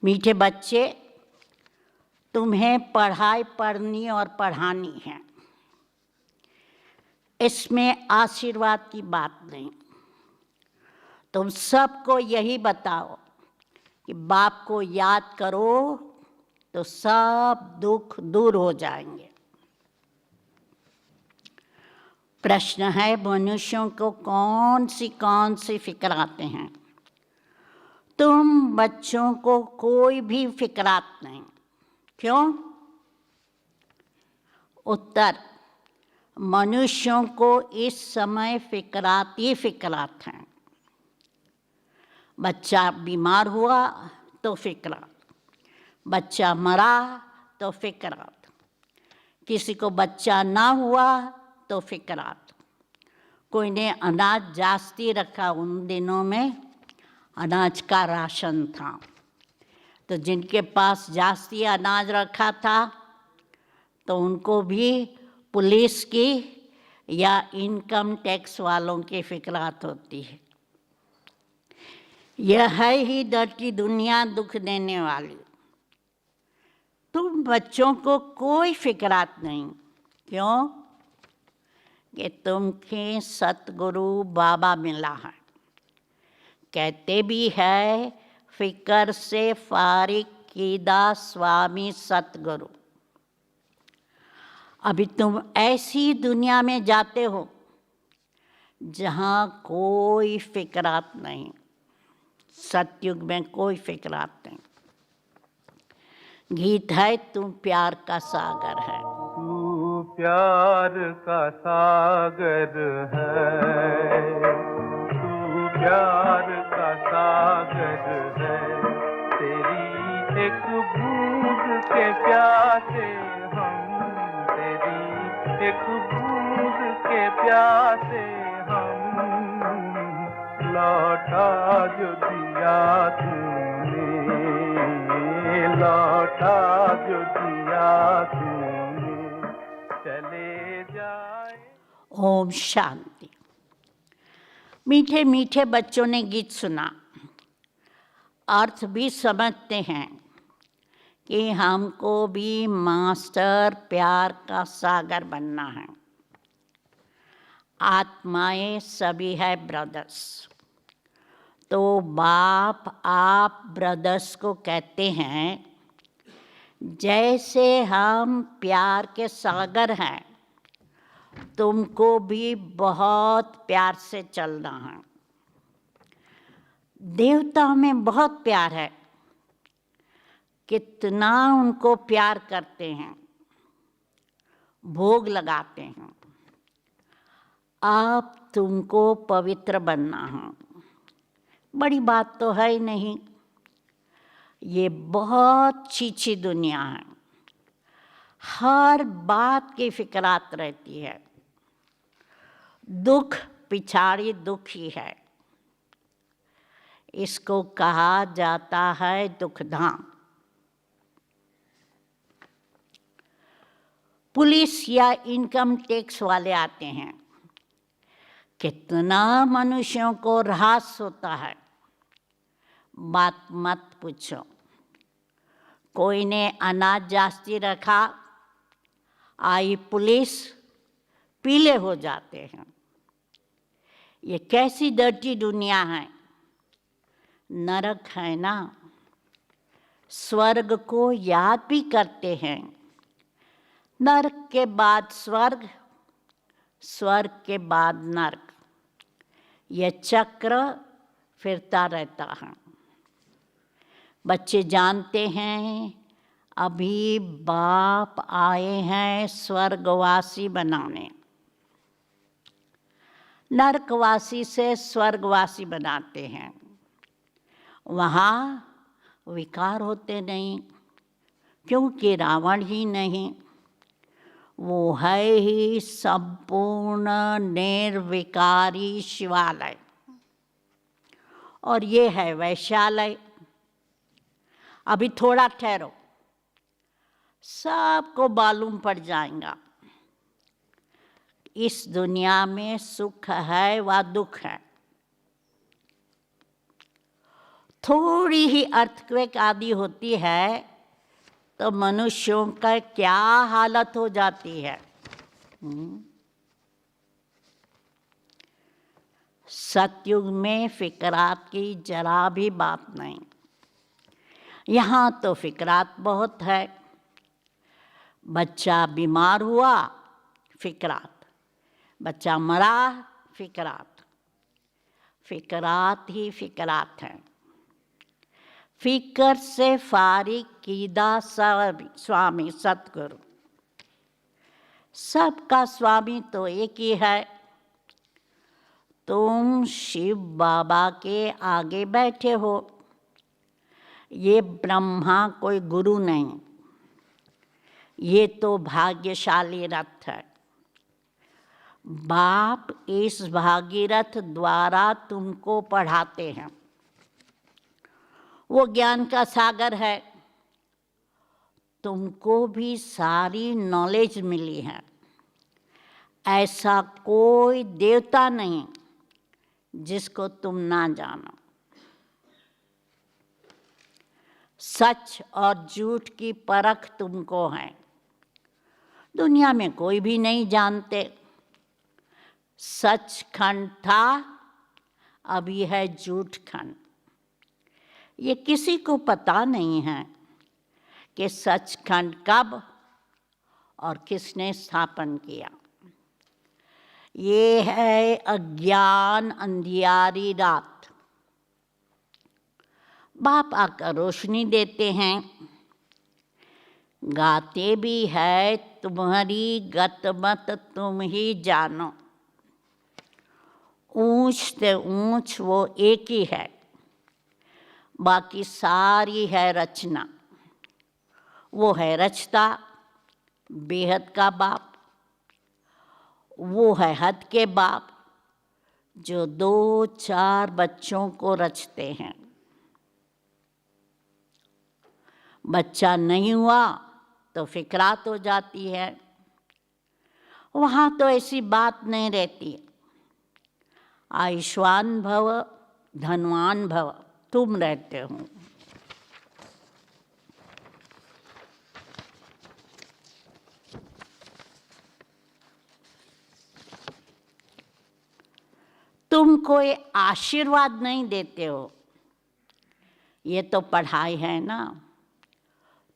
मीठे बच्चे, तुम्हें पढ़ाई पढ़नी और पढ़ानी है। इसमें आशीर्वाद की बात नहीं। तुम सबको यही बताओ कि बाप को याद करो तो सब दुख दूर हो जाएंगे। प्रश्न है, मनुष्यों को कौन सी फिक्राते हैं? तुम बच्चों को कोई भी फिक्रात नहीं। क्यों? उत्तर, मनुष्यों को इस समय फिक्रात ही फिक्रात हैं। बच्चा बीमार हुआ तो फिक्रात, बच्चा मरा तो फिक्रात, किसी को बच्चा ना हुआ तो फिक्रात। कोई ने अनाज जास्ती रखा, उन दिनों में अनाज का राशन था, तो जिनके पास जास्ती अनाज रखा था तो उनको भी पुलिस की या इनकम टैक्स वालों की फिक्रात होती है। यह है ही डरती दुनिया, दुख देने वाली। तुम बच्चों को कोई फिक्रात नहीं। क्यों? कि तुमके सतगुरु बाबा मिला है। कहते भी है, फिकर से फारिग कीदा स्वामी सतगुरु। अभी तुम ऐसी दुनिया में जाते हो जहाँ कोई फिक्रात नहीं। सतयुग में कोई फिक्रात नहीं। गीत है, तुम प्यार का सागर है। तू प्यार का सागर है, तू प्यार का सागर है। तेरी एक बूंद के प्यासे हम, तेरी एक बूंद के प्यासे हम। लौटा जो दिया तूने, लौटा जो दिया तूने, चले जाए। ओम शांति। मीठे मीठे बच्चों ने गीत सुना, अर्थ भी समझते हैं कि हमको भी मास्टर प्यार का सागर बनना है। आत्माएं सभी है ब्रदर्स, तो बाप आप ब्रदर्स को कहते हैं, जैसे हम प्यार के सागर हैं, तुमको भी बहुत प्यार से चलना है। देवता में बहुत प्यार है, कितना उनको प्यार करते हैं, भोग लगाते हैं। अब तुमको पवित्र बनना है। बड़ी बात तो है ही नहीं। ये बहुत छीछी दुनिया है, हर बात की फिक्रात रहती है। दुख पिछाड़ी दुख ही है। इसको कहा जाता है दुखधाम। पुलिस या इनकम टैक्स वाले आते हैं, कितना मनुष्यों को ह्रास होता है, बात मत पूछो। कोई ने अनाज जास्ती रखा, आई पुलिस, पीले हो जाते हैं। ये कैसी डर्टी दुनिया है, नरक है ना। स्वर्ग को याद भी करते हैं, नरक के बाद स्वर्ग, स्वर्ग के बाद नरक, यह चक्र फिरता रहता है। बच्चे जानते हैं, अभी बाप आए हैं स्वर्गवासी बनाने। नरकवासी से स्वर्गवासी बनाते हैं। वहाँ विकार होते नहीं, क्योंकि रावण ही नहीं, वो है ही संपूर्ण निर्विकारी शिवालय, और ये है वैश्यालय। अभी थोड़ा ठहरो, सबको मालूम पड़ जाएगा, इस दुनिया में सुख है व दुख है। थोड़ी ही अर्थक्वेक आदि होती है तो मनुष्यों का क्या हालत हो जाती है। सतयुग में फिकरात की जरा भी बात नहीं। यहाँ तो फिकरात बहुत है। बच्चा बीमार हुआ, फिकरात। बच्चा मरा, फिकरात। फिकरात ही फिकरात हैं। फिकर से फारिग कीदा स्वामी सतगुरु। सबका स्वामी तो एक ही है। तुम शिव बाबा के आगे बैठे हो। ये ब्रह्मा कोई गुरु नहीं, ये तो भाग्यशाली रथ है। बाप इस भागीरथ द्वारा तुमको पढ़ाते हैं। वो ज्ञान का सागर है। तुमको भी सारी नॉलेज मिली है। ऐसा कोई देवता नहीं जिसको तुम ना जानो। सच और झूठ की परख तुमको है। दुनिया में कोई भी नहीं जानते। सचखंड था, अभी है झूठ खंड। ये किसी को पता नहीं है कि सचखंड कब और किसने स्थापन किया। ये है अज्ञान अंधियारी रात। बाप आकर रोशनी देते हैं। गाते भी है तुम्हारी गत मत तुम ही जानो। ऊंच से ऊंच वो एक ही है, बाकी सारी है रचना। वो है रचता, बेहद का बाप। वो है हद के बाप, जो 2-4 बच्चों को रचते हैं। बच्चा नहीं हुआ तो फिकरात हो जाती है। वहाँ तो ऐसी बात नहीं रहती। आयुष्मान भव, धनवान भव, तुम रहते हो। तुम कोई आशीर्वाद नहीं देते हो। ये तो पढ़ाई है ना।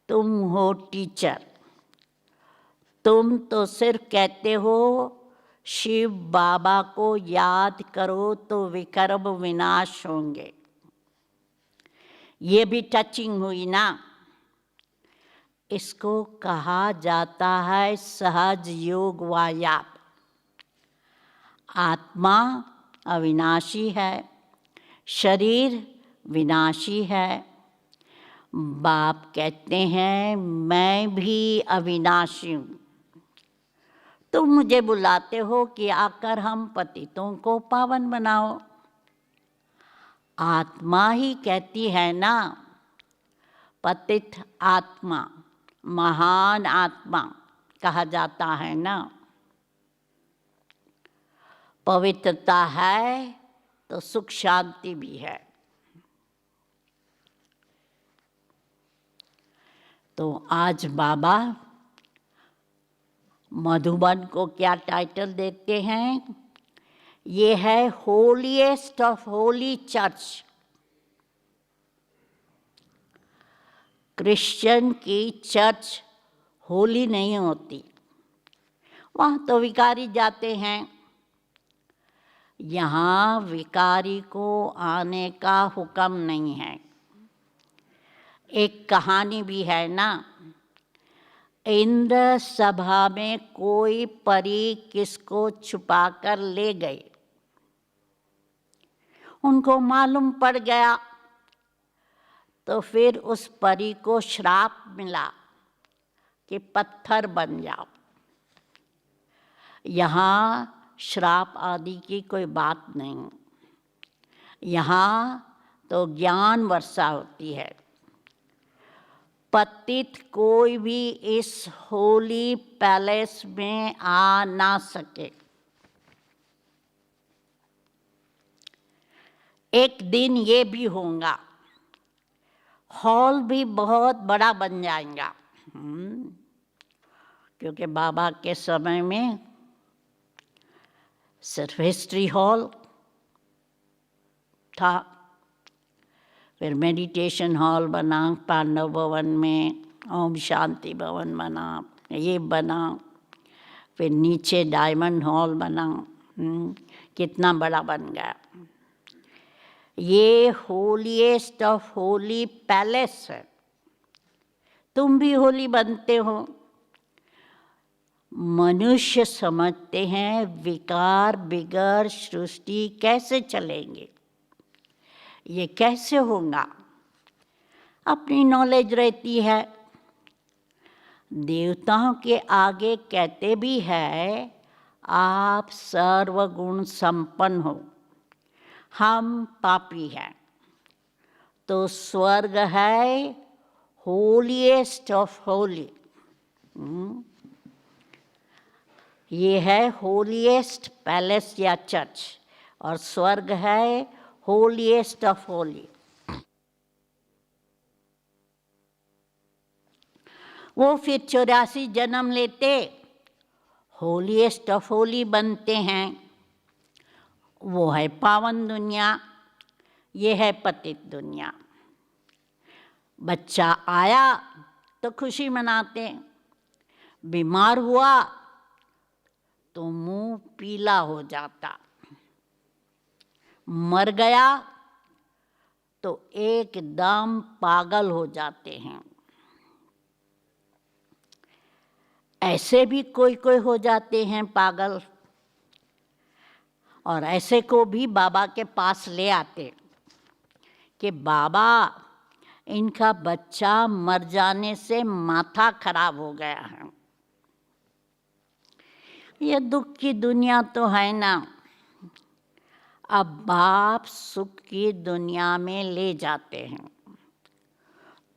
तुम हो टीचर। तुम तो सिर्फ कहते हो शिव बाबा को याद करो तो विकर्म विनाश होंगे। ये भी टचिंग हुई ना। इसको कहा जाता है सहज योग वायाप। आत्मा अविनाशी है, शरीर विनाशी है। बाप कहते हैं मैं भी अविनाशी हूँ। तुम मुझे बुलाते हो कि आकर हम पतितों को पावन बनाओ। आत्मा ही कहती है ना। पतित आत्मा, महान आत्मा कहा जाता है ना। पवित्रता है तो सुख शांति भी है। तो आज बाबा मधुबन को क्या टाइटल देते हैं? ये है holiest of Holi church. Christian की चर्च होली नहीं होती। वहाँ तो विकारी जाते हैं। यहाँ विकारी को आने का हुक्म नहीं है। एक कहानी भी है ना। इंद्र सभा में कोई परी किसको छुपाकर ले गई। उनको मालूम पड़ गया तो फिर उस परी को श्राप मिला कि पत्थर बन जाओ। यहाँ श्राप आदि की कोई बात नहीं। यहाँ तो ज्ञान वर्षा होती है। पतित कोई भी इस होली पैलेस में आ ना सके। एक दिन ये भी होगा हॉल भी बहुत बड़ा बन जाएगा। क्योंकि बाबा के समय में सिर्फ हिस्ट्री हॉल था, फिर मेडिटेशन हॉल बना पांडव भवन में, ओम शांति भवन बना, ये बना, फिर नीचे डायमंड हॉल बना। कितना बड़ा बन गया। ये होलीएस्ट ऑफ होली पैलेस है। तुम भी होली बनते हो। मनुष्य समझते हैं विकार बिगर सृष्टि कैसे चलेंगे, ये कैसे होगा। अपनी नॉलेज रहती है। देवताओं के आगे कहते भी है आप सर्वगुण संपन्न हो, हम पापी हैं। तो स्वर्ग है होलीएस्ट ऑफ होली। ये है होलीएस्ट पैलेस या चर्च, और स्वर्ग है होलीएस्ट ऑफ होली। वो फिर 84 जन्म लेते, होलीएस्ट ऑफ होली बनते हैं। वो है पावन दुनिया, ये है पतित दुनिया। बच्चा आया तो खुशी मनाते, बीमार हुआ तो मुंह पीला हो जाता, मर गया तो एकदम पागल हो जाते हैं। ऐसे भी कोई कोई हो जाते हैं पागल, और ऐसे को भी बाबा के पास ले आते कि बाबा इनका बच्चा मर जाने से माथा खराब हो गया है। ये दुख की दुनिया तो है ना। अब बाप सुख की दुनिया में ले जाते हैं,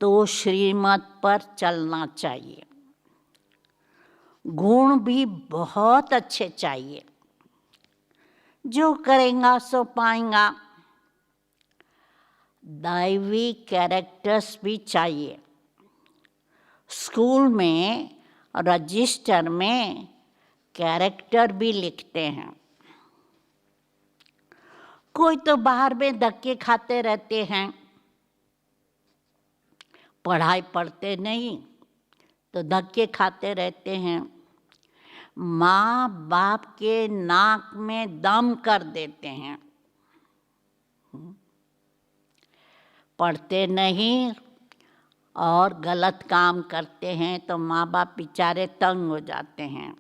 तो श्रीमत पर चलना चाहिए। गुण भी बहुत अच्छे चाहिए, जो करेगा सो पाएगा। दैवी कैरेक्टर्स भी चाहिए। स्कूल में रजिस्टर में कैरेक्टर भी लिखते हैं। कोई तो बाहर में धक्के खाते रहते हैं, पढ़ाई पढ़ते नहीं तो धक्के खाते रहते हैं, माँ बाप के नाक में दम कर देते हैं। पढ़ते नहीं और गलत काम करते हैं तो माँ बाप बेचारे तंग हो जाते हैं।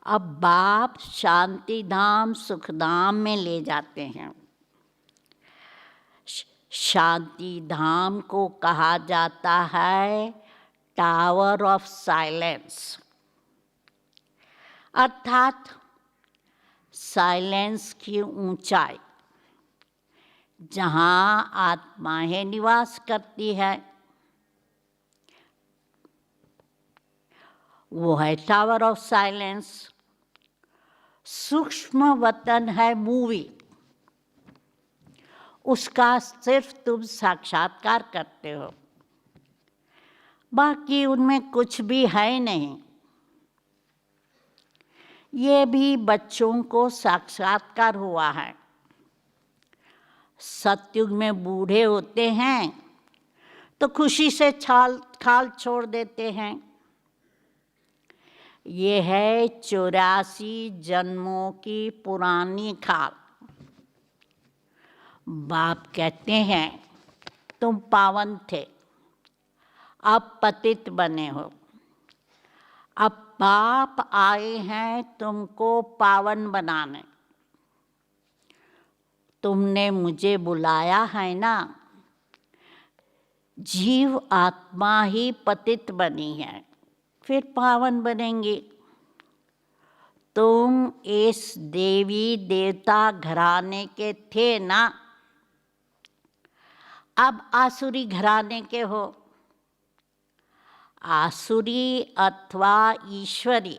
अब बाप शांति धाम सुख धाम में ले जाते हैं। शांति धाम को कहा जाता है टावर ऑफ साइलेंस, अर्थात साइलेंस की ऊंचाई, जहाँ आत्माएं निवास करती है, वो है टावर ऑफ साइलेंस। सूक्ष्म वतन है मूवी, उसका सिर्फ तुम साक्षात्कार करते हो, बाकी उनमें कुछ भी है नहीं। ये भी बच्चों को साक्षात्कार हुआ है। सतयुग में बूढ़े होते हैं तो खुशी से खाल छोड़ देते हैं। ये है 84 जन्मों की पुरानी खाल। बाप कहते हैं तुम पावन थे, अब पतित बने हो। अब बाप आए हैं तुमको पावन बनाने। तुमने मुझे बुलाया है ना। जीव आत्मा ही पतित बनी है, फिर पावन बनेंगे। तुम इस देवी देवता घराने के थे ना, अब आसुरी घराने के हो। आसुरी अथवा ईश्वरी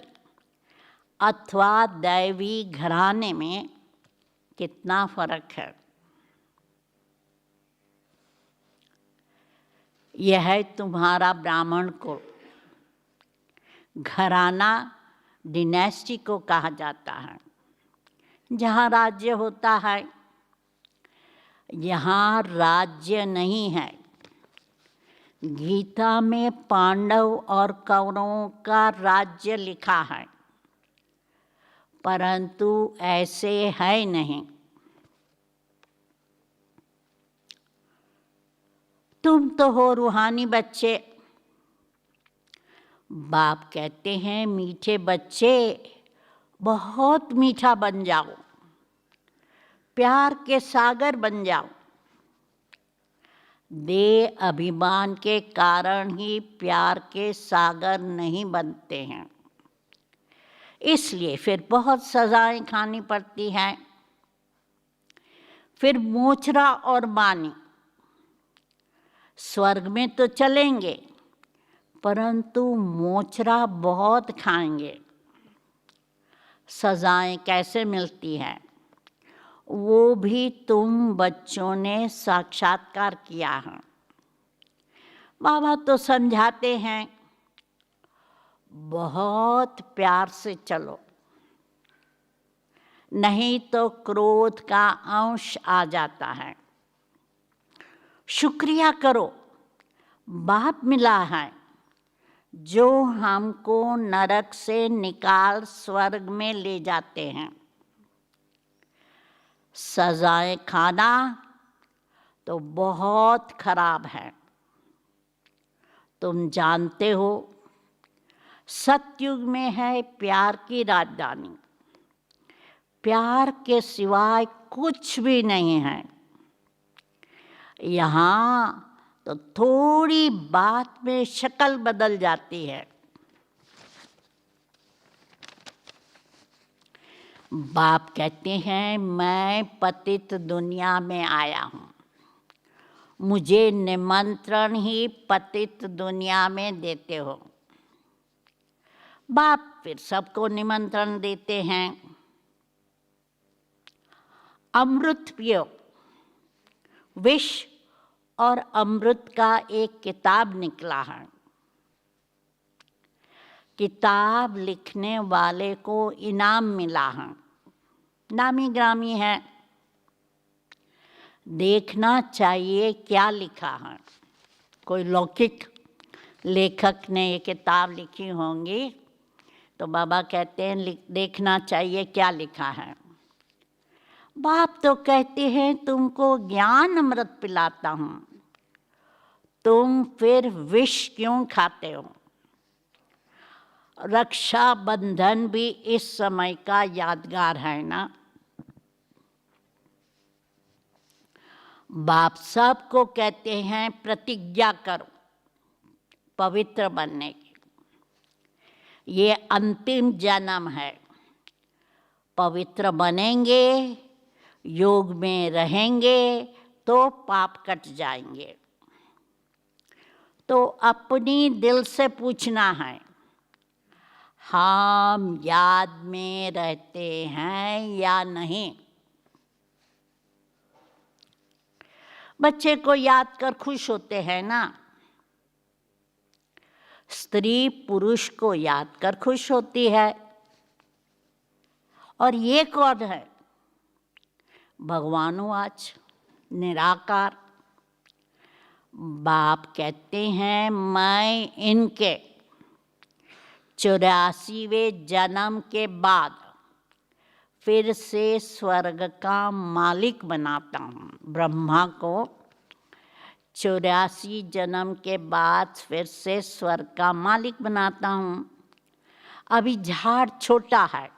अथवा दैवी घराने में कितना फर्क है। यह है तुम्हारा ब्राह्मण को घराना, डिनेस्टी को कहा जाता है, जहाँ राज्य होता है। यहाँ राज्य नहीं है। गीता में पांडव और कौरवों का राज्य लिखा है, परंतु ऐसे है नहीं। तुम तो हो रूहानी बच्चे। बाप कहते हैं मीठे बच्चे बहुत मीठा बन जाओ, प्यार के सागर बन जाओ। देह अभिमान के कारण ही प्यार के सागर नहीं बनते हैं, इसलिए फिर बहुत सजाएं खानी पड़ती हैं। फिर मोचरा और बानी स्वर्ग में तो चलेंगे, परंतु मोचरा बहुत खाएंगे। सजाएं कैसे मिलती हैं, वो भी तुम बच्चों ने साक्षात्कार किया है। बाबा तो समझाते हैं बहुत प्यार से चलो, नहीं तो क्रोध का अंश आ जाता है। शुक्रिया करो, बाप मिला है जो हमको नरक से निकाल स्वर्ग में ले जाते हैं। सजाएं खाना तो बहुत खराब है। तुम जानते हो सतयुग में है प्यार की राजधानी। प्यार के सिवाय कुछ भी नहीं है। यहाँ तो थोड़ी बात में शक्ल बदल जाती है। बाप कहते हैं मैं पतित दुनिया में आया हूँ, मुझे निमंत्रण ही पतित दुनिया में देते हो। बाप फिर सबको निमंत्रण देते हैं। अमृत पियो। विष और अमृत का एक किताब निकला है। किताब लिखने वाले को इनाम मिला है, नामी ग्रामी है। देखना चाहिए क्या लिखा है। कोई लौकिक लेखक ने ये किताब लिखी होंगी तो बाबा कहते हैं देखना चाहिए क्या लिखा है। बाप तो कहते हैं तुमको ज्ञान अमृत पिलाता हूँ, तुम फिर विष क्यों खाते हो। रक्षा बंधन भी इस समय का यादगार है ना। बाप सबको कहते हैं प्रतिज्ञा करो पवित्र बनने की। ये अंतिम जन्म है। पवित्र बनेंगे, योग में रहेंगे तो पाप कट जाएंगे। तो अपनी दिल से पूछना है, हम याद में रहते हैं या नहीं। बच्चे को याद कर खुश होते हैं ना। स्त्री पुरुष को याद कर खुश होती है। और ये कौन है? भगवानुवाच निराकार। बाप कहते हैं मैं इनके 84वें जन्म के बाद फिर से स्वर्ग का मालिक बनाता हूँ। ब्रह्मा को 84 जन्म के बाद फिर से स्वर्ग का मालिक बनाता हूँ। अभी झाड़ छोटा है,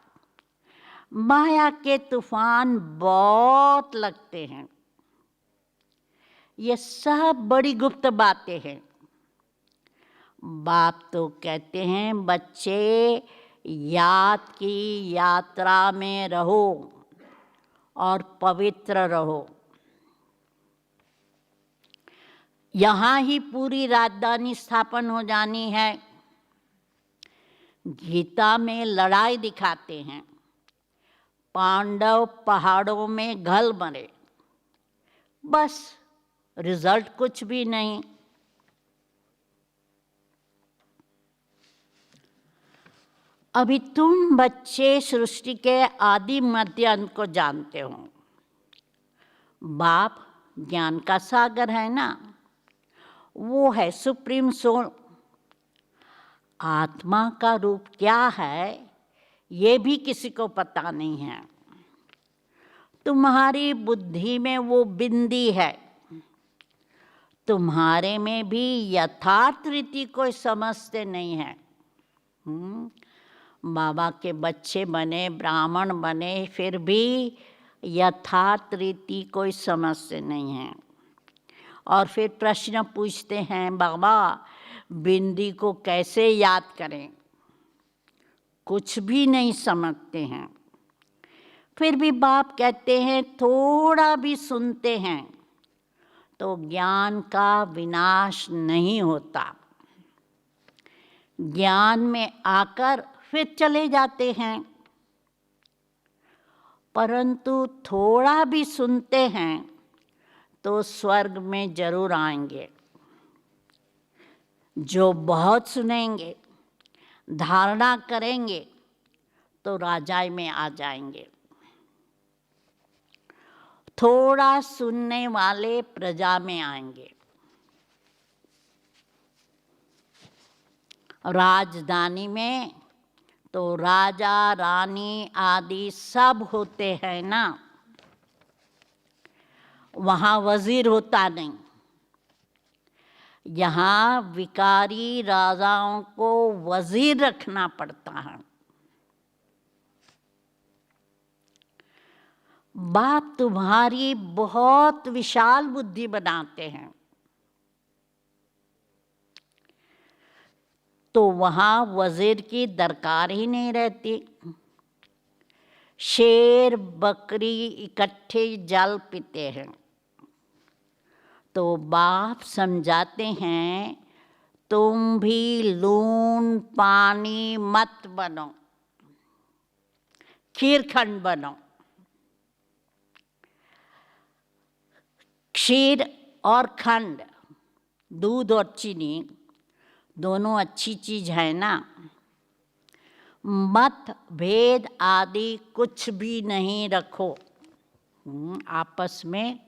माया के तूफान बहुत लगते हैं। ये सब बड़ी गुप्त बातें हैं। बाप तो कहते हैं बच्चे याद की यात्रा में रहो और पवित्र रहो। यहाँ ही पूरी राजधानी स्थापन हो जानी है। गीता में लड़ाई दिखाते हैं, पांडव पहाड़ों में घल मरे, बस रिजल्ट कुछ भी नहीं। अभी तुम बच्चे सृष्टि के आदि मध्य अंत को जानते हो। बाप ज्ञान का सागर है ना, वो है सुप्रीम सोल। आत्मा का रूप क्या है ये भी किसी को पता नहीं है। तुम्हारी बुद्धि में वो बिंदी है, तुम्हारे में भी यथार्थ रीति कोई समझते नहीं है। बाबा के बच्चे बने, ब्राह्मण बने, फिर भी यथार्थ रीति कोई समझते नहीं है। और फिर प्रश्न पूछते हैं, बाबा बिंदी को कैसे याद करें? कुछ भी नहीं समझते हैं। फिर भी बाप कहते हैं थोड़ा भी सुनते हैं तो ज्ञान का विनाश नहीं होता। ज्ञान में आकर फिर चले जाते हैं, परंतु थोड़ा भी सुनते हैं तो स्वर्ग में जरूर आएंगे। जो बहुत सुनेंगे, धारणा करेंगे तो राजाई में आ जाएंगे। थोड़ा सुनने वाले प्रजा में आएंगे। राजधानी में तो राजा रानी आदि सब होते हैं ना, वहाँ वजीर होता नहीं। यहाँ विकारी राजाओं को वजीर रखना पड़ता है। बाप तुम्हारी बहुत विशाल बुद्धि बनाते हैं, तो वहाँ वजीर की दरकार ही नहीं रहती। शेर बकरी इकट्ठे जल पीते हैं, तो बाप समझाते हैं तुम भी लून पानी मत बनो, खीरखंड बनो। क्षीर और खंड, दूध और चीनी दोनों अच्छी चीज है ना। मत भेद आदि कुछ भी नहीं रखो। आपस में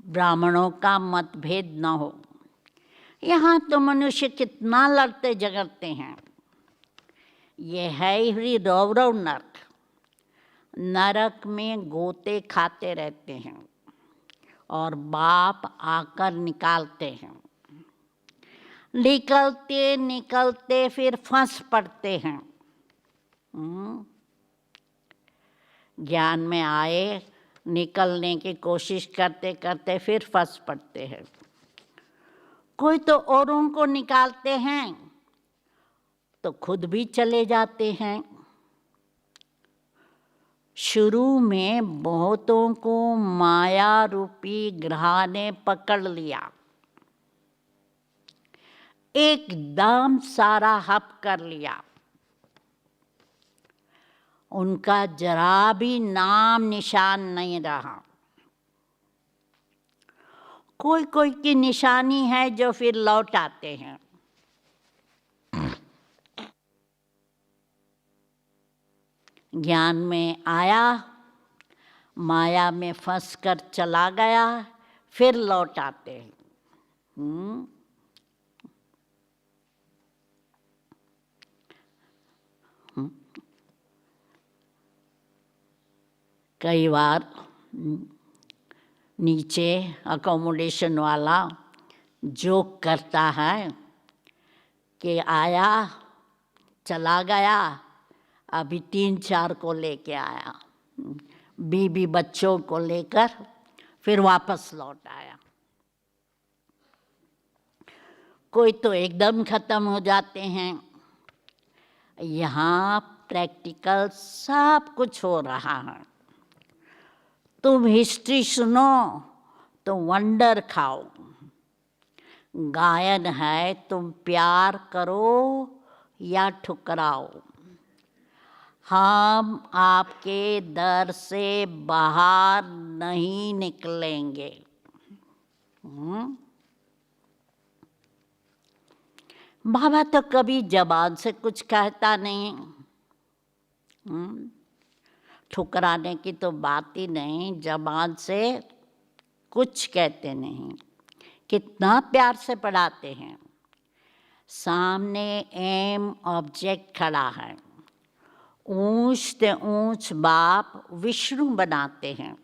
ब्राह्मणों का मतभेद न हो। यहाँ तो मनुष्य कितना लड़ते झगड़ते हैं। ये है ही रौरव नरक। नरक में गोते खाते रहते हैं और बाप आकर निकालते हैं। निकलते निकलते फिर फंस पड़ते हैं। ज्ञान में आए, निकलने की कोशिश करते करते फिर फंस पड़ते हैं। कोई तो औरों को निकालते हैं तो खुद भी चले जाते हैं। शुरू में बहुतों को माया रूपी ग्रह ने पकड़ लिया, एकदम सारा हप कर लिया। उनका जरा भी नाम निशान नहीं रहा। कोई कोई की निशानी है जो फिर लौट आते हैं। ज्ञान में आया, माया में फंस कर चला गया, फिर लौट आते हैं। कई बार नीचे अकोमोडेशन वाला जोक करता है कि आया चला गया, अभी 3-4 को लेके आया, बीबी बच्चों को लेकर फिर वापस लौट आया। कोई तो एकदम खत्म हो जाते हैं। यहाँ प्रैक्टिकल सब कुछ हो रहा है। तुम हिस्ट्री सुनो तो वंडर खाओ। गायन है, तुम प्यार करो या ठुकराओ, हम आपके दर से बाहर नहीं निकलेंगे। बाबा तो कभी जबान से कुछ कहता नहीं, ठुकराने की तो बात ही नहीं, जबान से कुछ कहते नहीं। कितना प्यार से पढ़ाते हैं। सामने एम ऑब्जेक्ट खड़ा है, ऊंच से ऊंच बाप विष्णु बनाते हैं,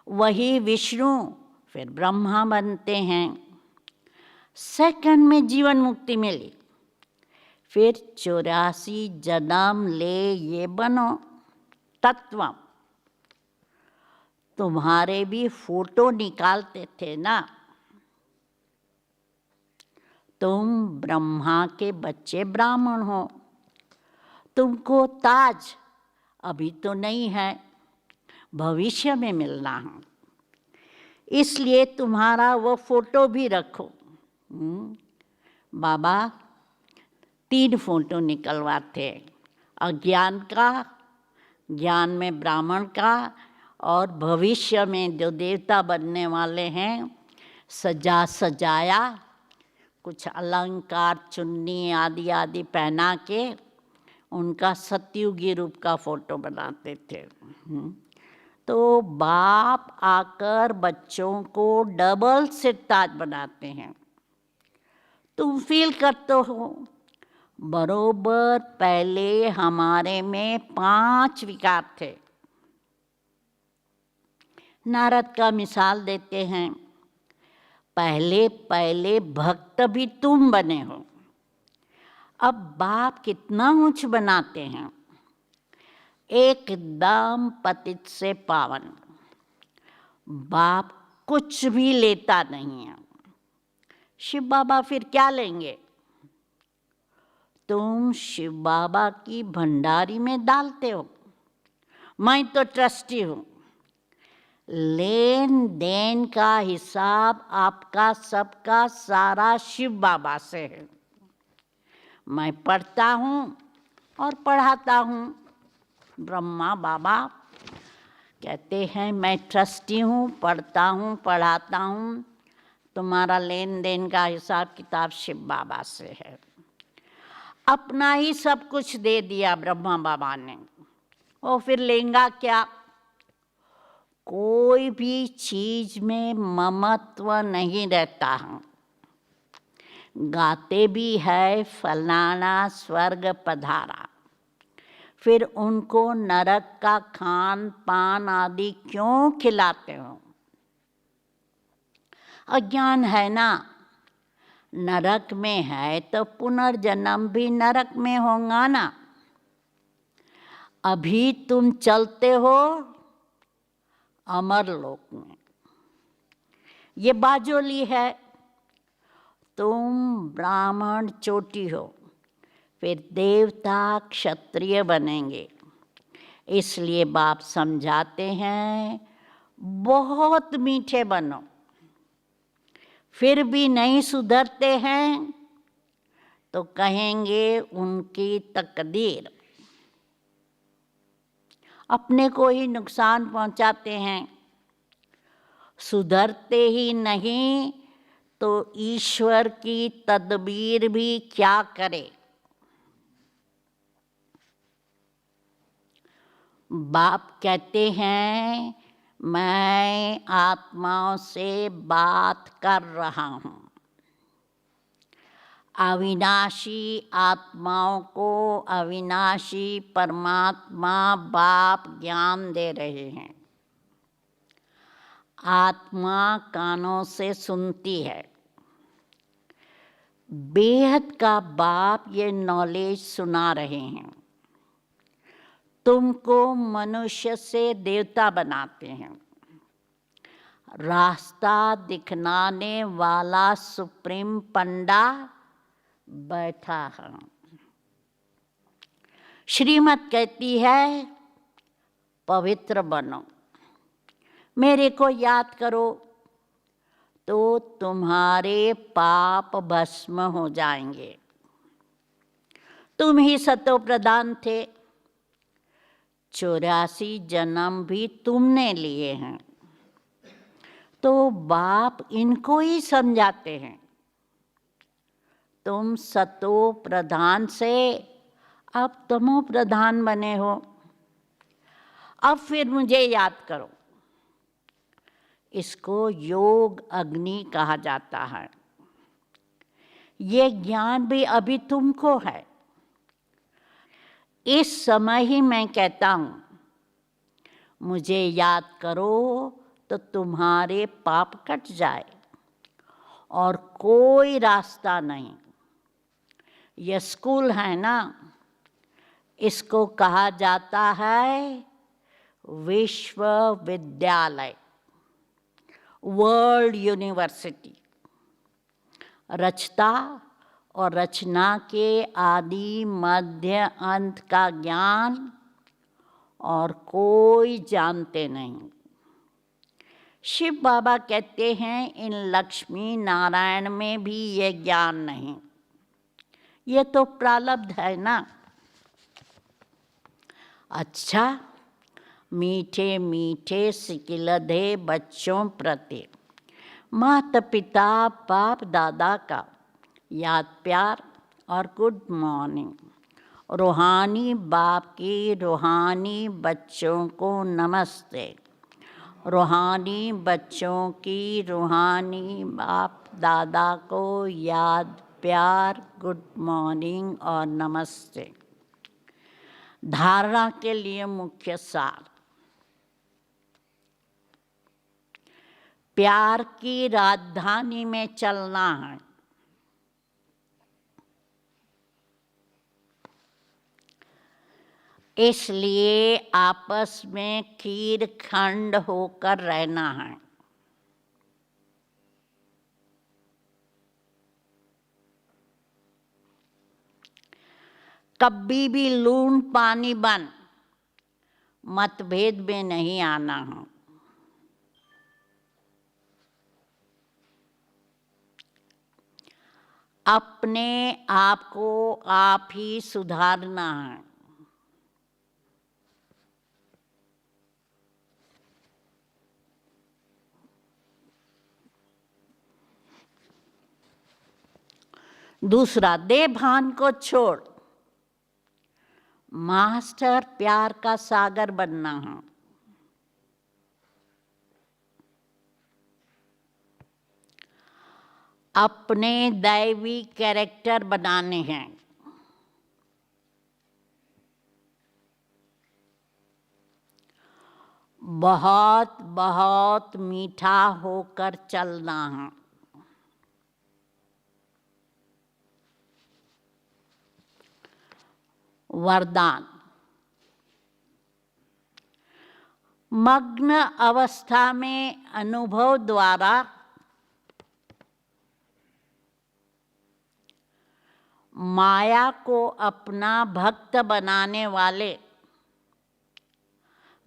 वही विष्णु फिर ब्रह्मा बनते हैं। सेकंड में जीवन मुक्ति मिली, फिर 84 जन्म ले ये बनो तत्व। तुम्हारे भी फोटो निकालते थे ना, तुम ब्रह्मा के बच्चे ब्राह्मण हो, तुमको ताज अभी तो नहीं है, भविष्य में मिलना है, इसलिए तुम्हारा वो फोटो भी रखो। बाबा 3 फोटो निकलवाते, अज्ञान का, ज्ञान में ब्राह्मण का, और भविष्य में जो देवता बनने वाले हैं सजा सजाया, कुछ अलंकार चुन्नी आदि आदि पहना के उनका सतयुगी रूप का फोटो बनाते थे। तो बाप आकर बच्चों को डबल सिरताज बनाते हैं। तुम फील करते हो बरोबर पहले हमारे में 5 विकार थे। नारद का मिसाल देते हैं, पहले पहले भक्त भी तुम बने हो। अब बाप कितना ऊंच बनाते हैं, एकदम पतित से पावन। बाप कुछ भी लेता नहीं है। शिव बाबा फिर क्या लेंगे? तुम शिव बाबा की भंडारी में डालते हो, मैं तो ट्रस्टी हूं। लेन देन का हिसाब आपका सबका सारा शिव बाबा से है। मैं पढ़ता हूँ और पढ़ाता हूँ। ब्रह्मा बाबा कहते हैं मैं ट्रस्टी हूँ, पढ़ता हूँ, पढ़ाता हूँ, तुम्हारा लेन देन का हिसाब किताब शिव बाबा से है। अपना ही सब कुछ दे दिया ब्रह्मा बाबा ने, और फिर लेंगा क्या? कोई भी चीज में ममत्व नहीं रहता है। गाते भी है फलाना स्वर्ग पधारा, फिर उनको नरक का खान पान आदि क्यों खिलाते हो? अज्ञान है ना। नरक में है तो पुनर्जन्म भी नरक में होगा ना। अभी तुम चलते हो अमर लोक में, ये बाजोली है। तुम ब्राह्मण चोटी हो, फिर देवता क्षत्रिय बनेंगे। इसलिए बाप समझाते हैं बहुत मीठे बनो। फिर भी नहीं सुधरते हैं तो कहेंगे उनकी तकदीर। अपने को ही नुकसान पहुंचाते हैं। सुधरते ही नहीं तो ईश्वर की तदबीर भी क्या करे। बाप कहते हैं मैं आत्माओं से बात कर रहा हूँ। अविनाशी आत्माओं को अविनाशी परमात्मा बाप ज्ञान दे रहे हैं। आत्मा कानों से सुनती है। बेहद का बाप ये नॉलेज सुना रहे हैं। तुमको मनुष्य से देवता बनाते हैं। रास्ता दिखलाने वाला सुप्रीम पंडा बैठा है। श्रीमत कहती है पवित्र बनो, मेरे को याद करो तो तुम्हारे पाप भस्म हो जाएंगे। तुम ही सतो प्रधान थे, 84 जन्म भी तुमने लिए हैं। तो बाप इनको ही समझाते हैं तुम सतो प्रधान से अब तमो प्रधान बने हो। अब फिर मुझे याद करो। इसको योग अग्नि कहा जाता है। ये ज्ञान भी अभी तुमको है। इस समय ही मैं कहता हूं, मुझे याद करो तो तुम्हारे पाप कट जाए और कोई रास्ता नहीं। यह स्कूल है ना, इसको कहा जाता है विश्वविद्यालय, वर्ल्ड यूनिवर्सिटी। रचता और रचना के आदि मध्य अंत का ज्ञान और कोई जानते नहीं। शिव बाबा कहते हैं इन लक्ष्मी नारायण में भी ये ज्ञान नहीं। ये तो प्रारब्ध है ना। अच्छा, मीठे मीठे सिकिलधे बच्चों प्रति माता पिता बाप दादा का याद प्यार और गुड मॉर्निंग। रूहानी बाप की रूहानी बच्चों को नमस्ते। रूहानी बच्चों की रूहानी बाप दादा को याद प्यार गुड मॉर्निंग और नमस्ते। धारणा के लिए मुख्य सार, प्यार की राजधानी में चलना है। इसलिए आपस में खीर खंड होकर रहना है। कभी भी लून पानी बन मतभेद में नहीं आना है। अपने आप को आप ही सुधारना है। दूसरा, देह भान को छोड़ मास्टर प्यार का सागर बनना है। अपने दैवी कैरेक्टर बनाने हैं। बहुत बहुत मीठा होकर चलना है। वरदान, मग्न अवस्था में अनुभव द्वारा माया को अपना भक्त बनाने वाले,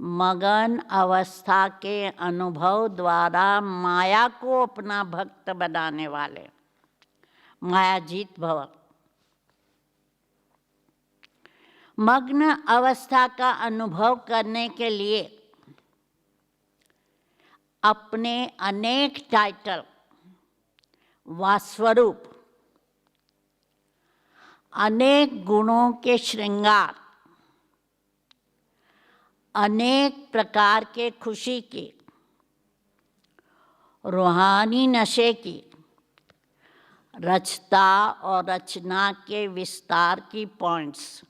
मगन अवस्था के अनुभव द्वारा माया को अपना भक्त बनाने वाले, मायाजीत भव। मग्न अवस्था का अनुभव करने के लिए अपने अनेक टाइटल व स्वरूप, अनेक गुणों के श्रृंगार, अनेक प्रकार के खुशी की, रूहानी नशे की, रचता और रचना के विस्तार की पॉइंट्स,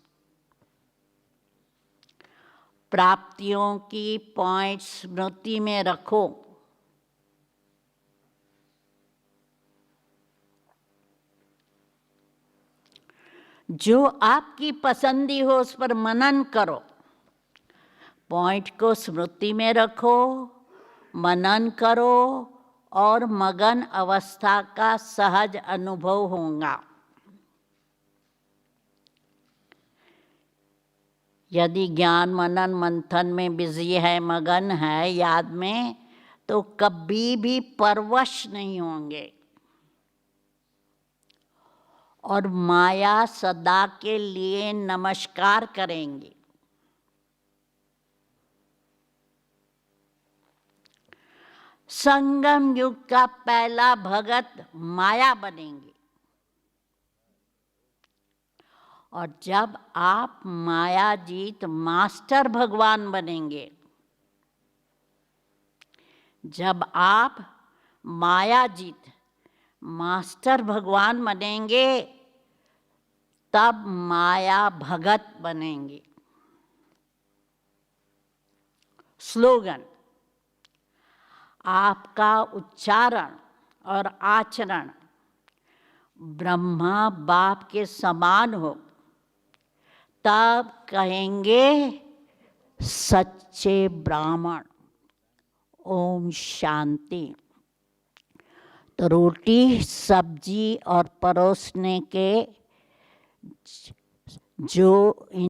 प्राप्तियों की पॉइंट्स स्मृति में रखो। जो आपकी पसंदी हो उस पर मनन करो। पॉइंट को स्मृति में रखो, मनन करो और मगन अवस्था का सहज अनुभव होगा। यदि ज्ञान मनन मंथन में बिजी है, मगन है याद में, तो कभी भी परवश नहीं होंगे और माया सदा के लिए नमस्कार करेंगे। संगम युग का पहला भगत माया बनेंगे। और जब आप मायाजीत मास्टर भगवान बनेंगे, जब आप मायाजीत मास्टर भगवान बनेंगे, तब माया भगत बनेंगे। स्लोगन: आपका उच्चारण और आचरण ब्रह्मा बाप के समान हो, तब कहेंगे सच्चे ब्राह्मण। ओम शांति। तो रोटी सब्जी और परोसने के जो